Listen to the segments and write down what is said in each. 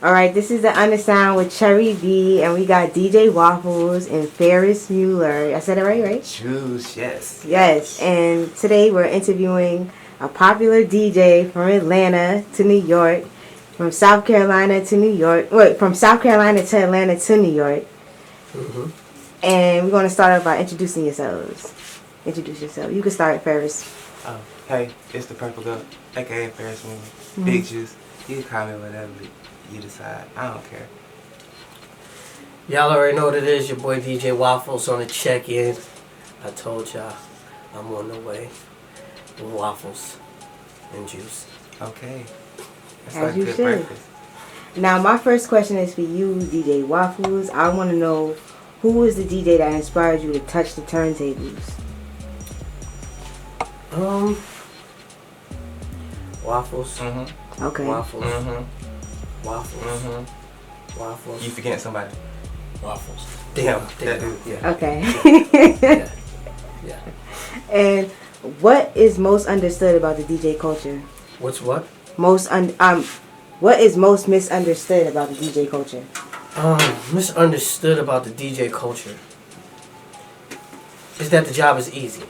Alright, this is the Undersound with Cherry B, and we got DJ Waffles and Ferris Muller. I said it right? Choose, yes. Yes, and today we're interviewing a popular DJ from Atlanta to New York, from South Carolina to New York. Wait, from South Carolina to Atlanta to New York. Mm-hmm. And we're going to start off by introducing yourselves. Introduce yourself. You can start, Ferris. Oh, hey, it's the Purple Goat, aka Ferris Muller. Big Juice. You can call me whatever you decide. I don't care. Y'all already know what it is. Your boy DJ Waffles on the check-in. I told y'all I'm on the way with waffles and juice. Okay. That's As like you good should. breakfast. Now, my first question is for you, DJ Waffles. I want to know, who was the DJ that inspired you to touch the turntables? Waffles. Mm-hmm. Okay. Waffles. Mm-hmm. Waffles. Mm-hmm. Waffles. You forgetting somebody. Waffles. Damn, Damn. that dude. Yeah. Okay. Yeah. Yeah. And what is most understood about the DJ culture? What's what? What is most misunderstood about the DJ culture? Misunderstood about the DJ culture is that the job is easy.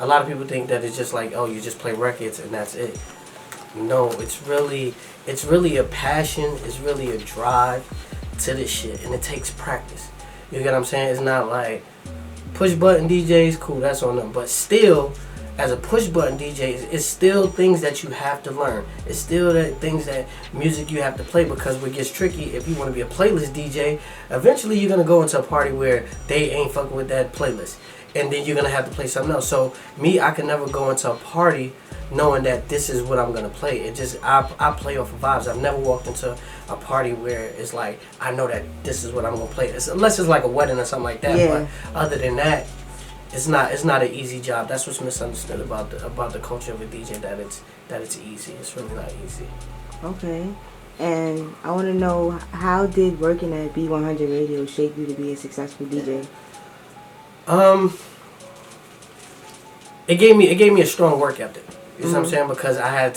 A lot of people think that it's just like, oh, you just play records and that's it. No, it's really a passion. It's really a drive to this shit, and it takes practice. You get what I'm saying? It's not like push button DJs, cool, that's on them. But still, as a push button DJ, it's still things that you have to learn. It's still things that music you have to play, because what gets tricky, if you want to be a playlist DJ, eventually you're going to go into a party where they ain't fucking with that playlist. And then you're going to have to play something else. So me, I can never go into a party knowing that this is what I'm going to play. It just, I play off of vibes. I've never walked into a party where it's like, I know that this is what I'm going to play. Unless it's like a wedding or something like that. Yeah. But other than that, it's not an easy job. That's what's misunderstood about the culture of a DJ, that it's easy. It's really not easy. Okay. And I want to know, how did working at B100 Radio shape you to be a successful DJ? It gave me a strong work ethic. You know what I'm saying? Because I had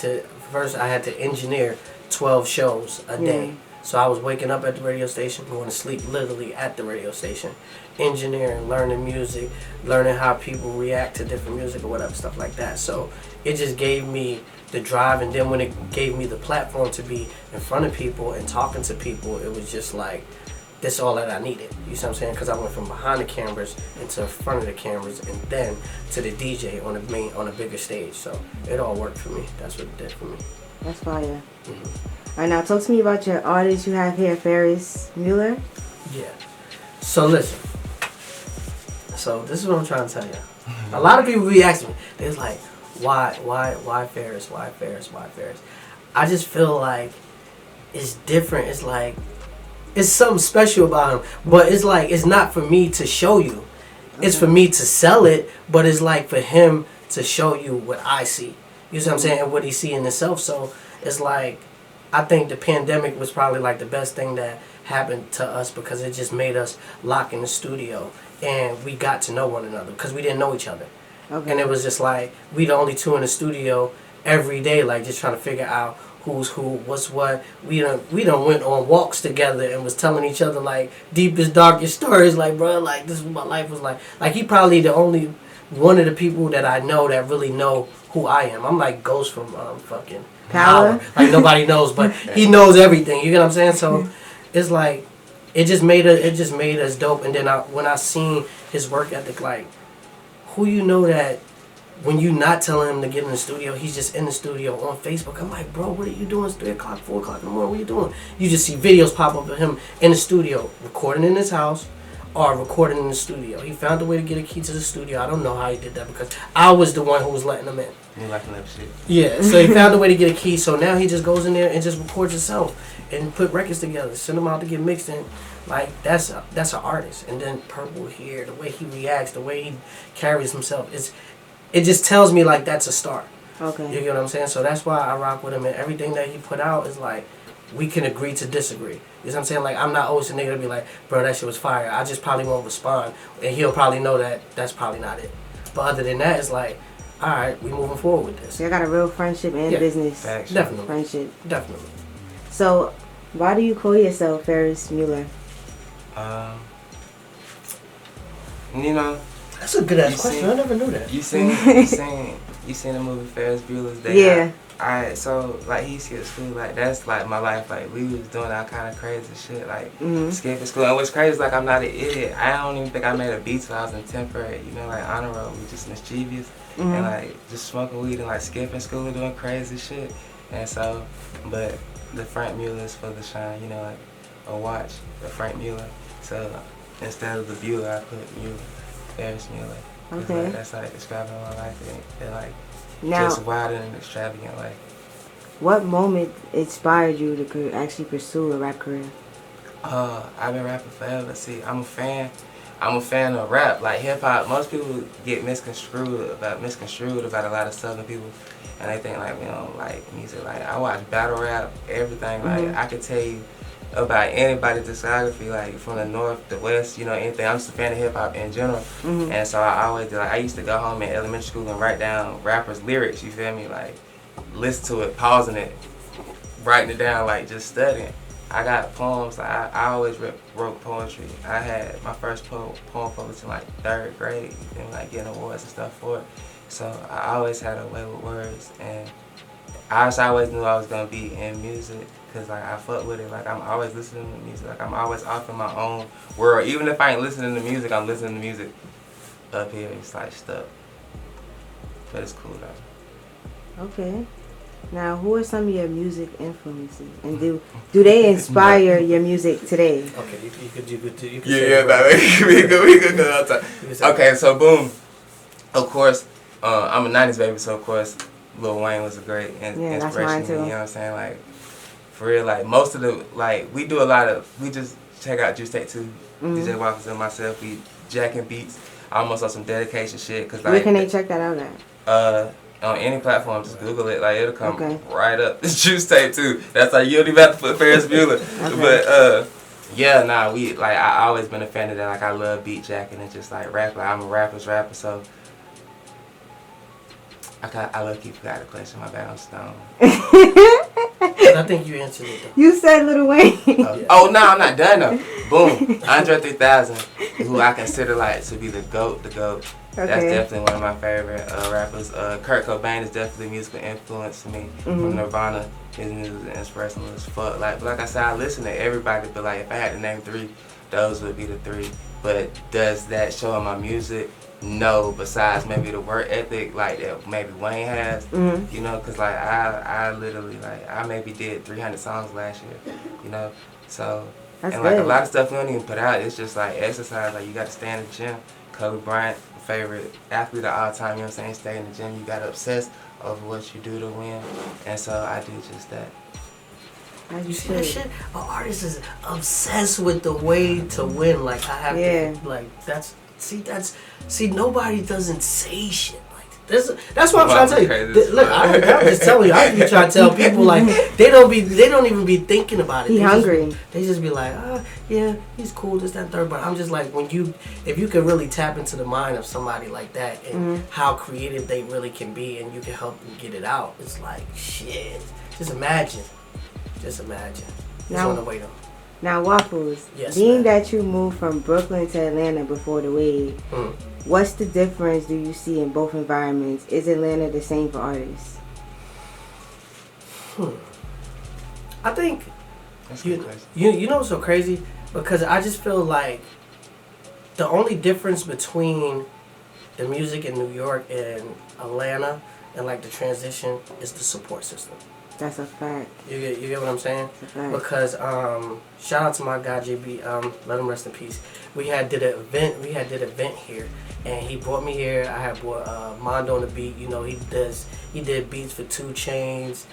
to engineer 12 shows a day. Yeah. So I was waking up at the radio station, going to sleep literally at the radio station, engineering, learning music, learning how people react to different music or whatever, stuff like that. So it just gave me the drive, and then when it gave me the platform to be in front of people and talking to people, it was just like, that's all that I needed. You see what I'm saying? Because I went from behind the cameras into front of the cameras, and then to the DJ on a bigger stage. So it all worked for me. That's what it did for me. That's fire. Alright, now talk to me about your artist you have here, Ferris Muller. Yeah. So listen. So this is what I'm trying to tell you. A lot of people be asking me, they're like, why Ferris? Why Ferris? Why Ferris? I just feel like it's different. It's like, it's something special about him. But it's like, it's not for me to show you. It's for me to sell it, but it's like for him to show you what I see. You see what I'm saying? And what he see in himself. So it's like, I think the pandemic was probably like the best thing that happened to us, because it just made us lock in the studio and we got to know one another, because we didn't know each other. Okay. And it was just like, we the only two in the studio every day, like just trying to figure out who's who, what's what. We done went on walks together and was telling each other like deepest, darkest stories. Like, bro, like this is what my life was like. Like, he probably the only one of the people that I know that really know who I am. I'm like Ghost from fucking Power. Like, nobody knows, but he knows everything. You get what I'm saying? So it's like, it just made us dope. And then when I seen his work ethic, like, who you know that when you not telling him to get in the studio, he's just in the studio on Facebook. I'm like, bro, what are you doing? It's 3 o'clock, 4 o'clock in the morning. What are you doing? You just see videos pop up of him in the studio, recording in his house or recording in the studio. He found a way to get a key to the studio. I don't know how he did that, because I was the one who was letting him in. You like that shit? Yeah, so he found a way to get a key. So now he just goes in there and just records himself and put records together, send them out to get mixed in. Like, that's an artist. And then Purple here, the way he reacts, the way he carries himself, it just tells me like that's a star. Okay. You get what I'm saying? So that's why I rock with him, and everything that he put out is like, we can agree to disagree. You know what I'm saying? Like, I'm not always a nigga to be like, bro, that shit was fire. I just probably won't respond, and he'll probably know that that's probably not it. But other than that, it's like, all right, we moving forward with this. So I got a real friendship and business. Definitely. Friendship. Definitely. So Why do you call yourself Ferris Muller? You know, That's a good ass You question. seen- I never knew that. you seen the movie Ferris Bueller's Day Yeah. Out? So like he skipped school, like that's like my life. Like we was doing all kind of crazy shit, like skipping school. And what's crazy is like I'm not an idiot. I don't even think I made a beat till I was in 10th grade. You know, like honor roll, we just mischievous and like just smoking weed and like skipping school and doing crazy shit. And so, but the Frank Muller is for the shine. You know, like a watch, the Frank Muller. So instead of the Bueller, I put Muller, Ferris Muller. 'Cause, Okay. like, that's like describing my life and like Now, just wild and extravagant life. what moment inspired you to actually pursue a rap career? I've been rapping forever. See, I'm a fan of rap. Like hip hop, most people get misconstrued about a lot of Southern people, and they think like we don't like music. Like I watch battle rap, everything. Like I could tell you about anybody's discography, like from the north, the west, you know, anything. I'm just a fan of hip hop in general, and so I always did. Like I used to go home in elementary school and write down rappers' lyrics. You feel me? Like listen to it, pausing it, writing it down, like just studying. I got poems. Like, I always wrote poetry. I had my first poem published in like 3rd grade and like getting awards and stuff for it. So I always had a way with words, and I always knew I was gonna be in music because like I fuck with it. Like I'm always listening to music. Like I'm always off in my own world. Even if I ain't listening to music, I'm listening to music up here. It's like stuff, but it's cool though. Okay. Now, who are some of your music influences, and do they inspire your music today? Okay, you could say Yeah, it. we good all the time. You could say it. Okay, so boom. Of course, I'm a 90s baby, so of course, Lil Wayne was a great Yeah, that's inspiration mine to too. me. You know what I'm saying? Like, for real, like most of the we just check out Juice Take 2, DJ Waffles and myself. We jacking beats. I almost on some dedication shit because like Where can they check that out at? on any platform, just Google it. Like it'll come Okay. right up. It's Juice Tape 2. That's like you don't even have to put Ferris Muller. But yeah, nah, I always been a fan of that. Like I love beat jacking and just like rap. Like I'm a rapper's rapper, so I love keep forgot the question. My bad, I'm stoned. I think you answered it though. You said Lil Wayne. Oh no, I'm not done though. Boom, Andre 3000, who I consider like to be the GOAT. That's Okay. definitely one of my favorite rappers. Kurt Cobain is definitely a musical influence to me. From Nirvana, his music is inspirational as fuck. But like I said, I listen to everybody, but like if I had to name 3, those would be the 3. But does that show in my music? No. Besides maybe the work ethic like that maybe Wayne has, you know, cause like I literally like I maybe did 300 songs last year, you know. So That's and like good. a lot of stuff we don't even put out. It's just like exercise. Like you got to stay in the gym. Kobe Bryant, favorite athlete of all time, you know what I'm saying? Stay in the gym, you gotta obsess over what you do to win. And so I do just that. As You see that shit? An artist is obsessed with the way to win. Like I have to, like see nobody doesn't say shit like this. That's what I'm trying to tell you. Look, I'm just telling you. I be trying to tell people like they don't even be thinking about it. He they hungry. They just be like, yeah, he's cool, this, that, and third. But I'm just like, if you could really tap into the mind of somebody like that and how creative they really can be, and you can help them get it out, it's like shit. Just imagine. It's on the way though. Now, Waffles, Yes, being ma'am. that you moved from Brooklyn to Atlanta before the wave, what's the difference do you see in both environments? Is Atlanta the same for artists? I think That's you good question. you know what's so crazy? Because I just feel like the only difference between the music in New York and Atlanta and like the transition is the support system. That's a fact. You get what I'm saying? That's a fact. Because shout out to my guy JB, let him rest in peace. We did an event here, and he brought me here. I had brought Mondo on the beat. You know, he did beats for 2 Chainz.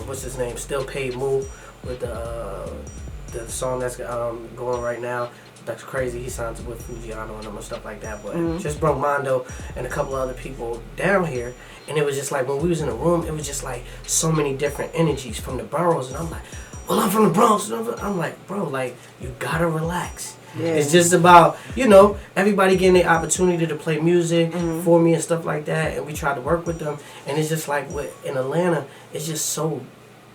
What's his name? Still Paid Move with the song that's going right now. That's crazy. He signed with Fujiano and them and stuff like that. But just brought Mondo and a couple of other people down here. And it was just like when we was in the room, it was just like so many different energies from the boroughs. And I'm like, well, I'm from the Bronx. I'm like, bro, like, you gotta relax. Yeah. It's just about, you know, everybody getting the opportunity to play music for me and stuff like that. And we tried to work with them. And it's just like in Atlanta, it's just so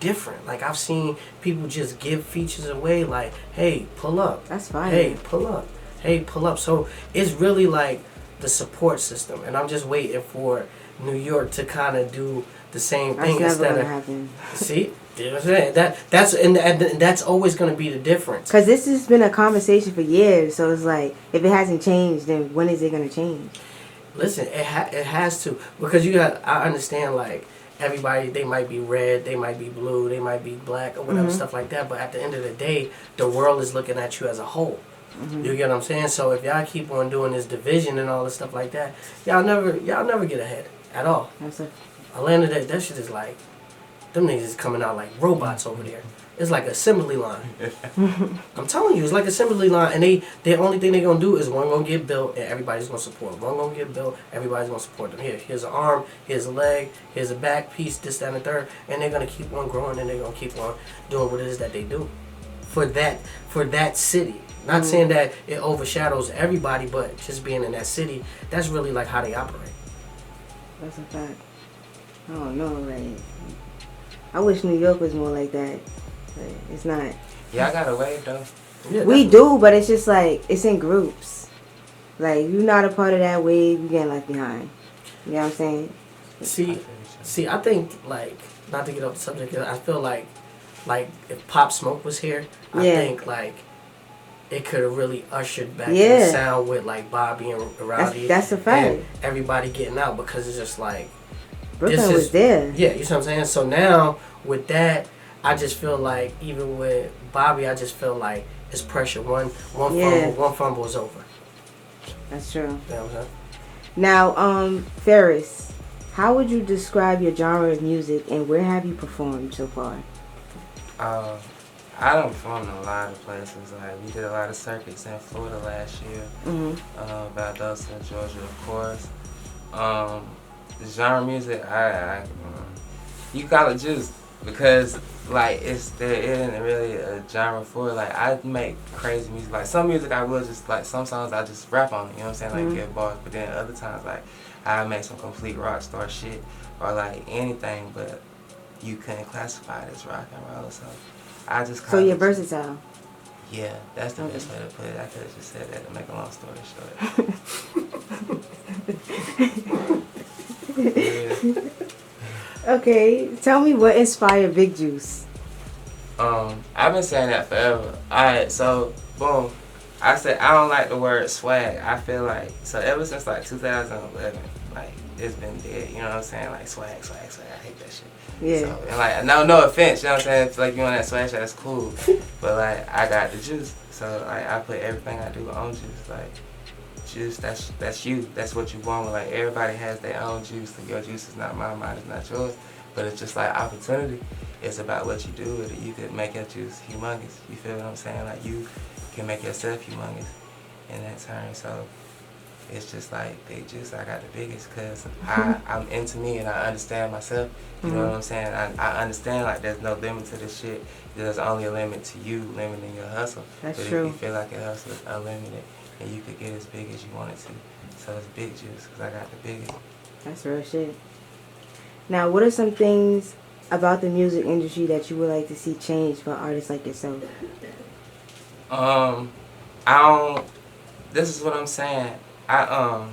different. Like I've seen people just give features away. Like, hey, pull up. That's fine. Hey, pull up. Hey, pull up. So it's really like the support system, and I'm just waiting for New York to kind of do the same thing That's never instead gonna of happen. see. You know what I'm saying? And that's always going to be the difference. Because this has been a conversation for years, so it's like, if it hasn't changed, then when is it going to change? Listen, it has to, because I understand, like, everybody, they might be red, they might be blue, they might be black or whatever, stuff like that, but at the end of the day, the world is looking at you as a whole. You get what I'm saying? So if y'all keep on doing this division and all this stuff like that, y'all never get ahead at all. Atlanta, that shit is like, them niggas is coming out like robots over there. It's like assembly line. I'm telling you, it's like assembly line, and the only thing they gonna do is one gonna get built and everybody's gonna support. One gonna get built, everybody's gonna support them. Here's an arm, here's a leg, here's a back piece, this, that, and the third, and they're gonna keep on growing and they're gonna keep on doing what it is that they do for that city. Not saying that it overshadows everybody, but just being in that city, that's really like how they operate. That's a fact. I don't know, like, I wish New York was more like that. But it's not. Yeah, I got a wave though. Yeah, We do, but it's just like, it's in groups. Like, you're not a part of that wave, you're getting left behind. You know what I'm saying? See, I think, like, not to get off the subject, I feel like if Pop Smoke was here, I think, like, it could have really ushered back the sound with, like, Bobby and Rowdy. That's a fact. And everybody getting out, because it's just like, Brooklyn was there. Yeah, you know what I'm saying? So now, with that, I just feel like, even with Bobby, I just feel like it's pressure. One fumble is over. That's true. You know what I'm saying? Now, Ferris, how would you describe your genre of music, and where have you performed so far? I done performed in a lot of places. Like, we did a lot of circuits in Florida last year. Valdosta, Georgia, of course. The genre music, you call it juice, because like there isn't really a genre for it. Like, I make crazy music. Like, some music I will just, like, some songs I just rap on, you know what I'm saying, like get bars. But then other times, like, I make some complete rock star shit, or like anything, but you couldn't classify it as rock and roll. So I just So you're versatile. Yeah, that's the best way to put it. I could have just said that to make a long story short. Yeah. Okay, tell me what inspired Big Juice. I've been saying that forever. Alright, so boom. I said I don't like the word swag. I feel like, so ever since like 2011, like, it's been dead. You know what I'm saying? Like, swag. I hate that shit. Yeah. So, and like, no offense. You know what I'm saying? If like you on that swag shit, that's cool. But like, I got the juice. So like, I put everything I do on juice. Like, juice, that's you. That's what you want. Like, everybody has their own juice. And your juice is not mine. Mine is not yours. But it's just like opportunity. It's about what you do with it. You could make your juice humongous. You feel what I'm saying? Like, you can make yourself humongous in that turn. So it's just like Big Juice. I got the biggest because I'm into me and I understand myself. You know what I'm saying? I understand, like, there's no limit to this shit. There's only a limit to you limiting your hustle. That's but true. If you feel like your hustle is unlimited and you could get as big as you wanted to. So it's Big Juice because I got the biggest. That's real shit. Now, what are some things about the music industry that you would like to see change for artists like yourself? This is what I'm saying. I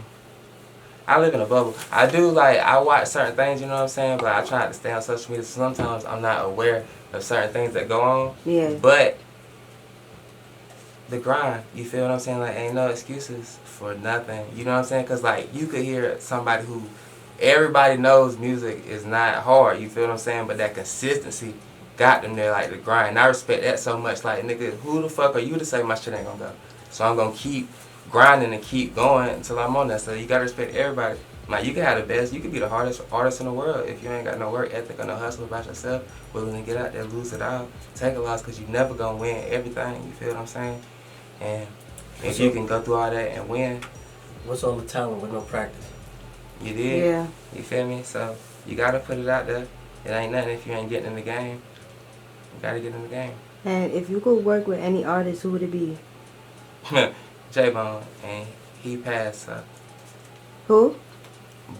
live in a bubble. I do, like, I watch certain things, you know what I'm saying, but I try to stay on social media. Sometimes I'm not aware of certain things that go on. Yeah. But the grind, you feel what I'm saying? Like, ain't no excuses for nothing. You know what I'm saying? Because, like, you could hear somebody who, everybody knows music is not hard, you feel what I'm saying? But that consistency got them there, like, the grind. And I respect that so much. Like, nigga, who the fuck are you to say my shit ain't gonna go? So I'm gonna keep grinding and keep going until I'm on that. So you gotta respect everybody. Like, you can have the best, you can be the hardest artist in the world if you ain't got no work ethic or no hustle about yourself, willing to get out there, lose it all, take a loss, because you never gonna win everything, you feel what I'm saying? And if you can go through all that and win. What's all the talent with no practice? You did? Yeah. You feel me? So you gotta put it out there. It ain't nothing if you ain't getting in the game. You gotta get in the game. And if you could work with any artist, who would it be? J-Bone, and he passed, so. Who?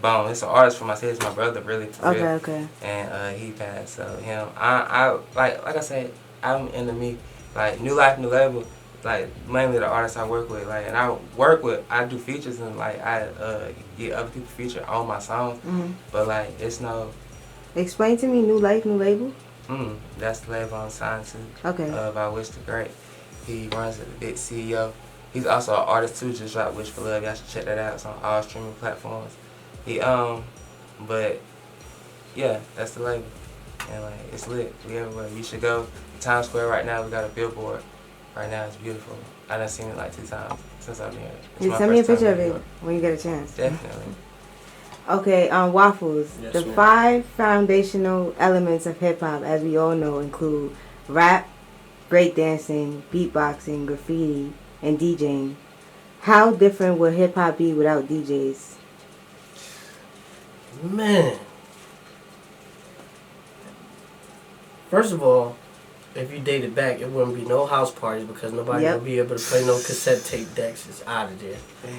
Bone. It's an artist from my city. It's my brother, really. For real. Okay. And he passed. So him, I like I said, I'm into me, like New Life, New Label, like mainly the artists I work with, like, and I do features and like I get other people featured on my songs, but like it's no. Explain to me New Life, New Label. That's the label I'm signed to. Okay. By Wish the Great. He runs it, the big CEO. He's also an artist too. Just dropped Wish for Love. Y'all should check that out. It's on all streaming platforms. But yeah, that's the label, and like it's lit. We everywhere. You should go. Times Square right now. We got a billboard. Right now it's beautiful. I done seen it like 2 times since I've been here. You send me a picture of it when you get a chance. Definitely. Okay, Waffles. Yes, The ma'am. 5 foundational elements of hip hop, as we all know, include rap, breakdancing, beatboxing, graffiti, and DJing. How different would hip hop be without DJs? Man. First of all, if you dated back, it wouldn't be no house parties because nobody would be able to play no cassette tape decks. It's out of there. Damn.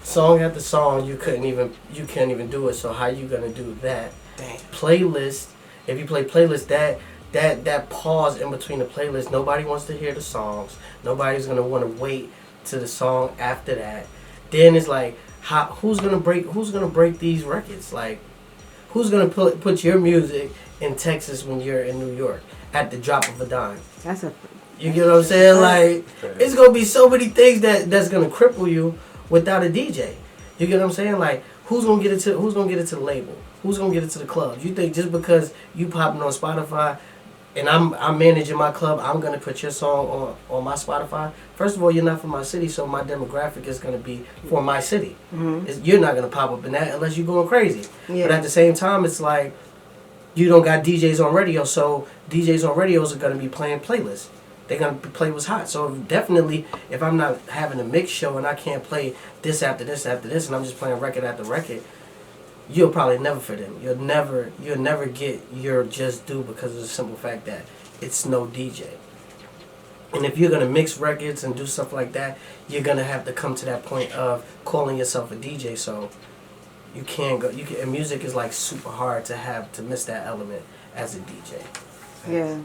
Song after song, you can't even do it. So how you gonna do that? Damn. Playlist. If you play playlist, that pause in between the playlist, nobody wants to hear the songs. Nobody's gonna want to wait to the song after that. Then it's like, who's gonna break these records? Like, who's gonna put your music in Texas when you're in New York at the drop of a dime? You get what I'm saying? Like, it's gonna be so many things that's gonna cripple you without a DJ. You get what I'm saying? Like, who's gonna get it to the label? Who's gonna get it to the clubs? You think just because you popping on Spotify and I'm managing my club, I'm gonna put your song on my Spotify? First of all, you're not from my city, so my demographic is gonna be for my city. You're not gonna pop up in that unless you're going crazy. Yeah. But at the same time, it's like you don't got DJs on radio, so DJs on radios are gonna be playing playlists. They're going to play what's hot. So definitely, if I'm not having a mix show and I can't play this after this after this, and I'm just playing record after record, you'll probably never fit in. You'll never get your just due because of the simple fact that it's no DJ. And if you're going to mix records and do stuff like that, you're going to have to come to that point of calling yourself a DJ. So you can't go. And music is like super hard to miss that element as a DJ. Yeah.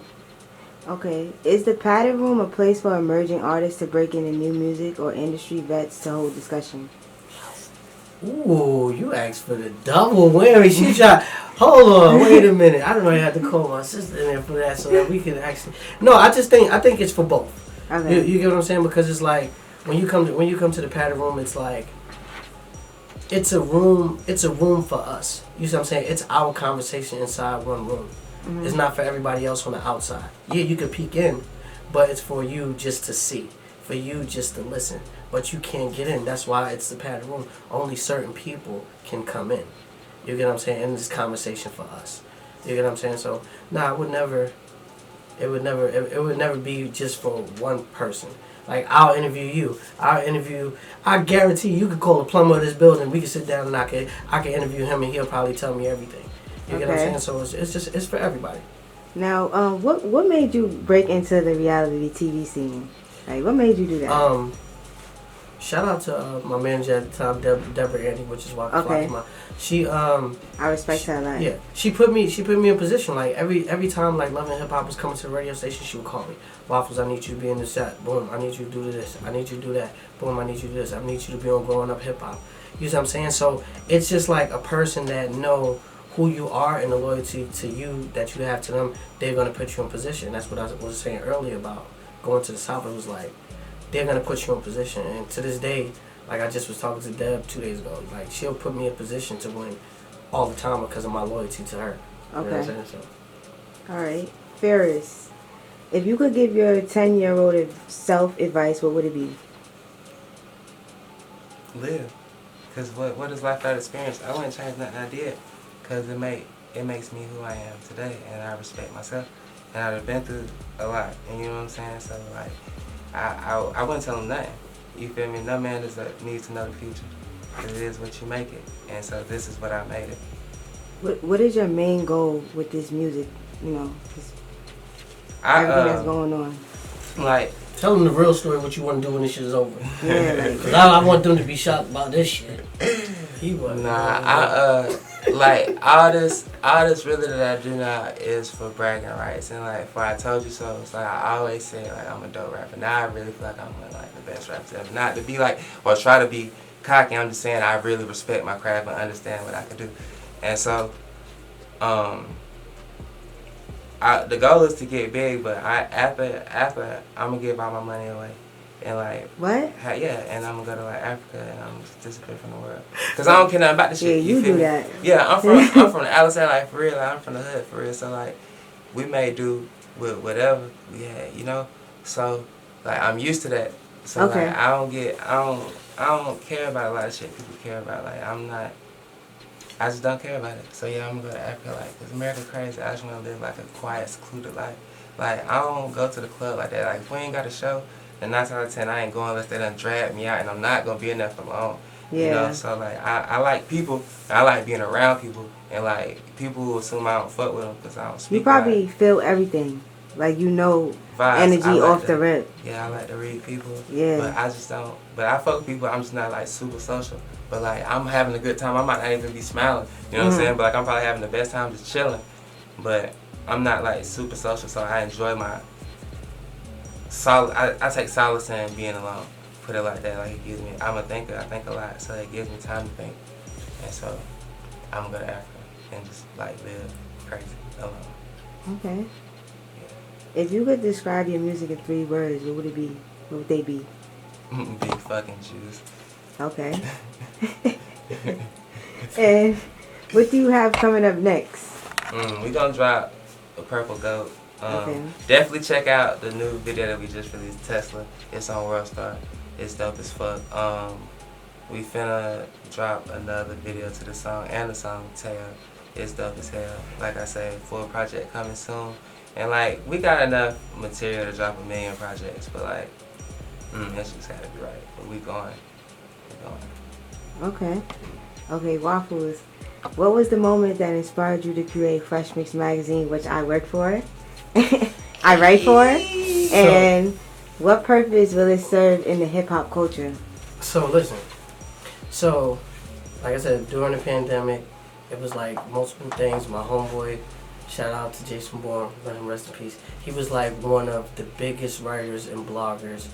Okay. Is the Padded Room a place for emerging artists to break into new music or industry vets to hold discussion? Ooh, you asked for the double whammy. She tried. Hold on, wait a minute. I don't know. I had to call my sister in there for that so that we could actually. No, I think it's for both. Okay. You get what I'm saying? Because it's like when you come to the Padded Room, it's like it's a room for us. You see what I'm saying? It's our conversation inside one room. It's not for everybody else on the outside. Yeah, you can peek in, but it's for you just to see, for you just to listen. But you can't get in. That's why it's the Padded Room. Only certain people can come in. You get what I'm saying? And this conversation for us. You get what I'm saying? So, it would never be just for one person. Like, I'll interview you. I guarantee you could call the plumber of this building. We can sit down and I can interview him and he'll probably tell me everything. You get what I'm saying? So it's for everybody. Now, what made you break into the reality TV scene? Like, what made you do that? Shout out to my manager at the time, Deborah Andy, which is why she I respect her a lot. Yeah, she put me in position. Like every time like Love and Hip Hop was coming to the radio station, she would call me. Waffles, I need you to be in the set. Boom, I need you to do this. I need you to do that. Boom, I need you to do this. I need you to be on Growing Up Hip Hop. You see what I'm saying? So it's just like a person that know who you are and the loyalty to you that you have to them. They're gonna put you in position. That's what I was saying earlier about going to the South. It was like they're gonna put you in position. And to this day, like I just was talking to Deb 2 days ago. Like she'll put me in position to win all the time because of my loyalty to her. Okay. You know what I'm saying? So. All right, Ferris. If you could give your 10-year-old self advice, what would it be? Live. Because what is life without experience? I wouldn't change nothing I did. Because it makes me who I am today. And I respect myself. And I've been through a lot. And you know what I'm saying? So, like, I wouldn't tell them nothing. You feel me? No man needs to know the future. Because it is what you make it. And so this is what I made it. What is your main goal with this music? You know, everything that's going on. Like, Tell them the real story, what you want to do when this shit is over. Yeah, like, Cause I want them to be shocked about this shit. He was. Nah, like all this really that I do now is for bragging rights, and like before I told you so, it's like I always say like I'm a dope rapper. Now I really feel like I'm one of like the best rappers ever. Not to be like or try to be cocky. I'm just saying I really respect my craft and understand what I can do, and so the goal is to get big, but after I'm gonna give all my money away. And like what? And I'm gonna go to like Africa and I'm just disappear from the world. Cause I don't care nothing about the shit. Yeah, you feel do me? that. Yeah, I'm from the Alabama, like for real. Like, I'm from the hood for real. So like, we may do with whatever we had, you know. So like, I'm used to that. So Okay. like, I don't care about a lot of shit people care about. Like I just don't care about it. So yeah, I'm gonna go to Africa. Like, cause America crazy. I just wanna live like a quiet, secluded life. Like I don't go to the club like that. Like if we ain't got a show. And 9 out of 10, I ain't going unless they done drag me out, and I'm not gonna be in there for long. Yeah. You know, so like I like people, I like being around people, and like people will assume I don't fuck with them because I don't speak. You probably feel everything, like you know, vibes. energy like off the rip. Yeah, I like to read people. Yeah. But I just don't. But I fuck with people. I'm just not like super social. But like I'm having a good time. I might not even be smiling. You know what I'm saying? But like I'm probably having the best time just chilling. But I'm not like super social, so I enjoy my. I take solace in being alone. Put it like that. Like it gives me. I'm a thinker. I think a lot, so it gives me time to think. And so I'm gonna go to Africa and just like live crazy alone. Okay. If you could describe your music in 3 words, what would it be? What would they be? Big fucking shoes. Okay. And what do you have coming up next? We gonna drop a Purple Goat. Okay. Definitely check out the new video that we just released, Tesla. It's on Worldstar. It's dope as fuck. We finna drop another video to the song and the song Tail. It's dope as hell. Like I said, full project coming soon. And like we got enough material to drop 1 million projects, but like it's just gotta be right. But we going. Okay. Okay, Waffles. What was the moment that inspired you to create Fresh Mix Magazine, which I work for? I write for, and what purpose will it serve in the hip hop culture? So listen, so like I said, during the pandemic, it was like multiple things. My homeboy, shout out to Jason Bourne, let him rest in peace. He was like one of the biggest writers and bloggers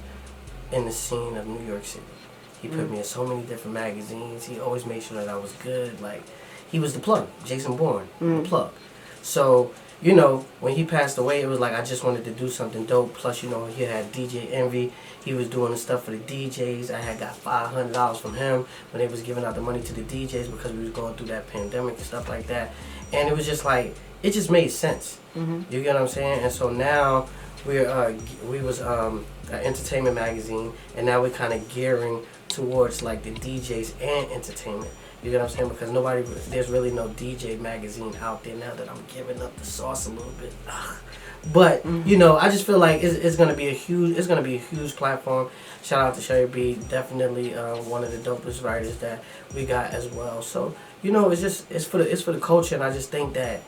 in the scene of New York City. He put me in so many different magazines. He always made sure that I was good. Like he was the plug, Jason Bourne, the plug. So. You know, when he passed away, it was like I just wanted to do something dope. Plus, you know, he had DJ Envy. He was doing the stuff for the DJs. I had got $500 from him when they was giving out the money to the DJs because we was going through that pandemic and stuff like that. And it was just like, it just made sense. You get what I'm saying? And so now we was an entertainment magazine, and now we're kind of gearing towards like the DJs and entertainment. You get what I'm saying? Because there's really no DJ magazine out there now that I'm giving up the sauce a little bit. But you know, I just feel like it's gonna be a huge platform. Shout out to Sherry B, definitely one of the dopest writers that we got as well. So you know, it's for the culture, and I just think that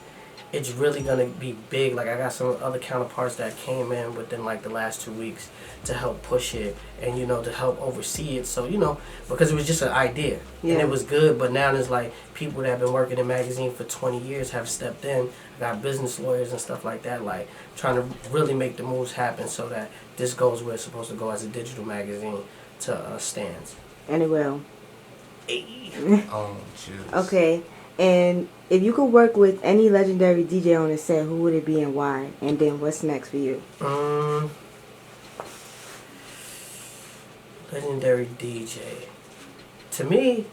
it's really gonna be big. Like I got some other counterparts that came in within like the last 2 weeks to help push it and you know to help oversee it. So you know because it was just an idea and it was good. But now there's like people that have been working in magazine for 20 years have stepped in. Got business lawyers and stuff like that, like trying to really make the moves happen so that this goes where it's supposed to go as a digital magazine to stands. And it will. Choose. Okay. And if you could work with any legendary DJ on the set, who would it be and why? And then what's next for you? Legendary DJ. To me,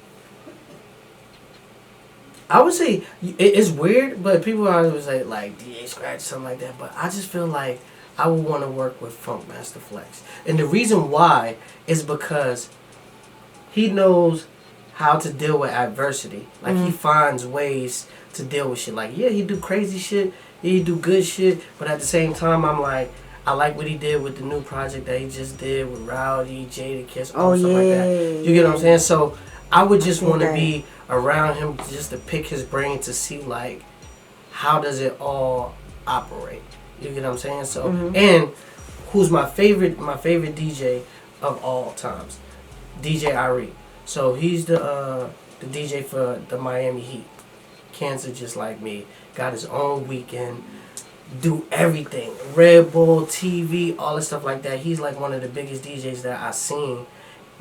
I would say it's weird, but people always say like DJ Scratch, something like that. But I just feel like I would want to work with Funk Master Flex. And the reason why is because he knows how to deal with adversity. Like he finds ways to deal with shit. Like he do crazy shit, he do good shit, but at the same time I'm like I like what he did with the new project that he just did with Rowdy, Jada Kiss, stuff like that. You get what I'm saying? So I would just want to be around him just to pick his brain to see like how does it all operate. You get what I'm saying? So and who's my favorite DJ of all times, DJ Irie. So he's the DJ for the Miami Heat. Cancer just like me, got his own weekend, do everything, Red Bull, TV, all this stuff like that. He's like one of the biggest DJs that I seen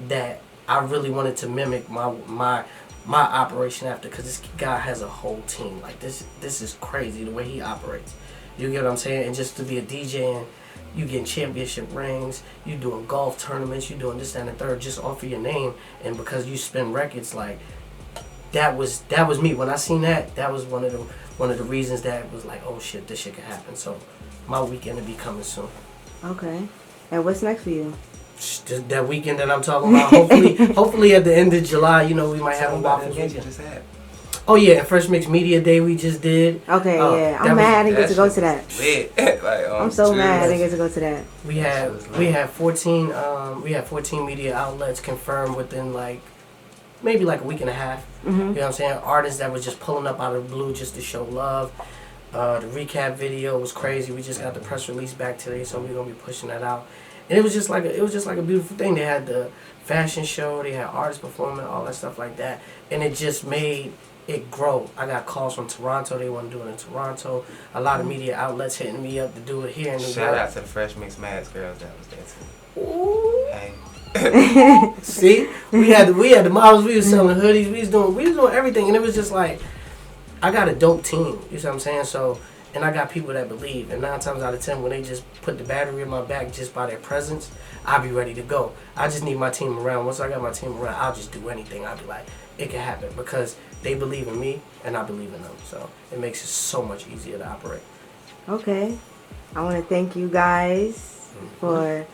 that I really wanted to mimic my operation after, because this guy has a whole team. Like this is crazy the way he operates. You get what I'm saying? And just to be a DJ and you getting championship rings, you doing golf tournaments, you doing this, that, and the third, just off of your name, and because you spin records, like that was me. When I seen that, that was one of the reasons that was like, oh shit, this shit could happen. So my weekend will be coming soon. Okay. And what's next for you? That weekend that I'm talking about. Hopefully at the end of July, you know, we might have a Waffles weekend. Oh yeah, and Fresh Mix Media Day we just did. Okay, yeah. I'm mad I didn't get to go to that. Like, I'm so mad I didn't get to go to that. We had 14 media outlets confirmed within like maybe like a week and a half. Mm-hmm. You know what I'm saying? Artists that was just pulling up out of the blue just to show love. The recap video was crazy. We just got the press release back today, so we're gonna be pushing that out. And it was just like a beautiful thing. They had the fashion show, they had artists performing, all that stuff like that, and it just made it grow. I got calls from Toronto. They want to do it in Toronto. A lot of media outlets hitting me up to do it here in New York. Shout out to the FRESHMIXMAG girls that was there too. Ooh. Hey. See, we had the models. We was selling hoodies. We was doing everything, and it was just like I got a dope team. You know what I'm saying? So, and I got people that believe. And 9 times out of 10, when they just put the battery in my back just by their presence, I'll be ready to go. I just need my team around. Once I got my team around, I'll just do anything. I'll be like, it can happen because they believe in me and I believe in them. So it makes it so much easier to operate. Okay. I want to thank you guys for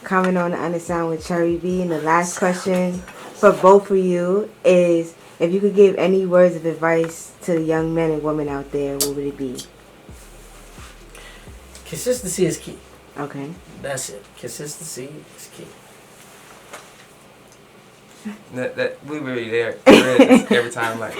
coming on to Undersound with Cherry B. And the last question for both of you is, if you could give any words of advice to the young men and women out there, what would it be? Consistency is key. Okay. That's it. Consistency is key. That we really there every time. Like,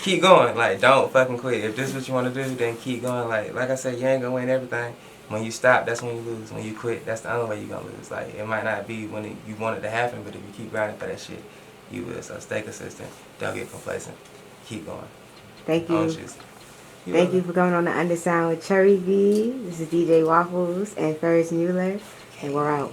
keep going. Like, don't fucking quit. If this is what you want to do, then keep going. Like I said, you ain't gonna win everything. When you stop, that's when you lose. When you quit, that's the only way you gonna lose. Like, it might not be when you want it to happen, but if you keep grinding for that shit, you will. So stay consistent. Don't get complacent. Keep going. Thank you. Thank you for coming on the Undersound with Cherry B. This is DJ Waffles and Ferris Muller, and we're out.